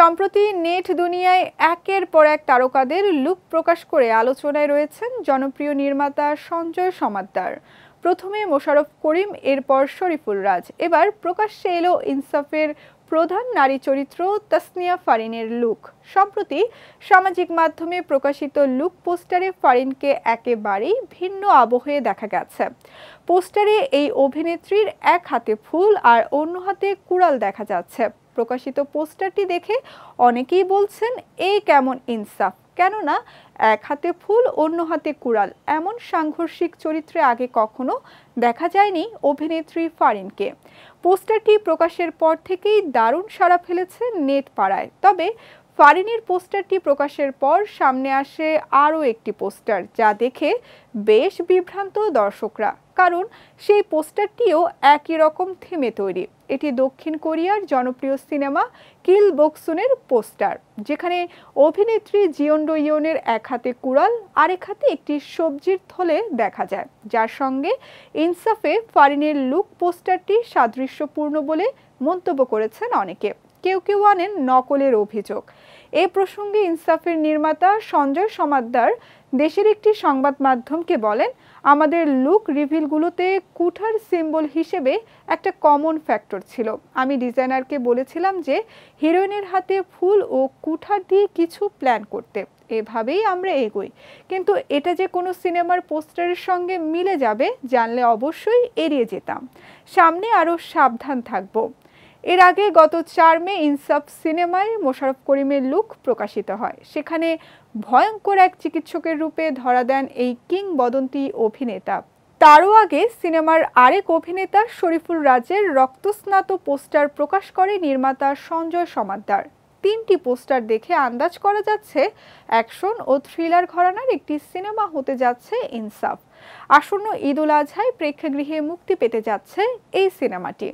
সম্প্রতি নেট দুনিয়ায় একের পর এক তারকাদের লুক প্রকাশ করে আলোচনায় রয়েছেন জনপ্রিয় নির্মাতা সঞ্জয় সমাদ্দার। প্রথমে মোশাররফ করিম, এরপর শরীফুল রাজ, এবার প্রকাশ্যে এলো ইনসাফের প্রধান নারী চরিত্র তাসনিয়া ফারিনের লুক। সম্প্রতি সামাজিক মাধ্যমে প্রকাশিত লুক পোস্টারে ফারিনকে একেবারেই ভিন্ন আবহে দেখা গেছে। পোস্টারে এই অভিনেত্রীর এক হাতে ফুল আর অন্য হাতে কুড়াল দেখা যাচ্ছে। প্রকাশিত পোস্টারটি দেখে অনেকেই বলছেন, এই কেমন ইনসাফ, কেননা এক হাতে ফুল অন্য হাতে কুড়াল এমন সাংঘর্ষিক চরিত্রে আগে কখনো দেখা যায়নি অভিনেত্রী ফারিনকে। পোস্টারটি প্রকাশের পর থেকেই দারুণ সাড়া ফেলেছে নেট পাড়ায়। তবে ফারিনের পোস্টারটি প্রকাশের পর সামনে আসে আরও একটি পোস্টার, যা দেখে বেশ বিভ্রান্ত দর্শকরা, কারণ সেই পোস্টারটিও একই রকম থিমে তৈরি। এটি দক্ষিণ কোরিয়ার জনপ্রিয় সিনেমা কিল বক্সুনের পোস্টার, যেখানে অভিনেত্রী জিওন্ডো ইয়নের এক হাতে কুড়াল আরেক হাতে একটি সবজির থলে দেখা যায়, যার সঙ্গে ইনসাফে ফারিনের লুক পোস্টারটি সাদৃশ্যপূর্ণ বলে মন্তব্য করেছেন অনেকে। কেউ কেউ আনেন নকলের অভিযোগ। এ প্রসঙ্গে ইনসাফের নির্মাতা সঞ্জয় সমাদ্দার দেশের একটি সংবাদ মাধ্যমকে বলেন, আমাদের লুক রিভিলগুলোতে কুঠার সিম্বল হিসেবে একটা কমন ফ্যাক্টর ছিল। আমি ডিজাইনারকে বলেছিলাম যে হিরোইনের হাতে ফুল ও কুঠার দিয়ে কিছু প্ল্যান করতে, এভাবেই আমরা এগোই। কিন্তু এটা যে কোনো সিনেমার পোস্টারের সঙ্গে মিলে যাবে জানলে অবশ্যই এড়িয়ে যেতাম। সামনে আরও সাবধান থাকবো। এর আগে গত 4 মে ইনসাফ সিনেমায় মোশাররফ করিমের লুক প্রকাশিত হয়। সেখানে ভয়ঙ্কর এক চিকিৎসকের রূপে ধরা দেন এই কিংবদন্তি অভিনেতা। তারও আগে সিনেমার আরেক অভিনেতা শরীফুল রাজের রক্তস্নাত পোস্টার প্রকাশ করে নির্মাতা সঞ্জয় সমাদ্দার। 3টি পোস্টার দেখে আন্দাজ করা যাচ্ছে অ্যাকশন ও থ্রিলার ঘরানার একটি সিনেমা হতে যাচ্ছে ইনসাফ। আসন্ন ঈদ উল আজহায় প্রেক্ষাগৃহে মুক্তি পেতে যাচ্ছে এই সিনেমাটি।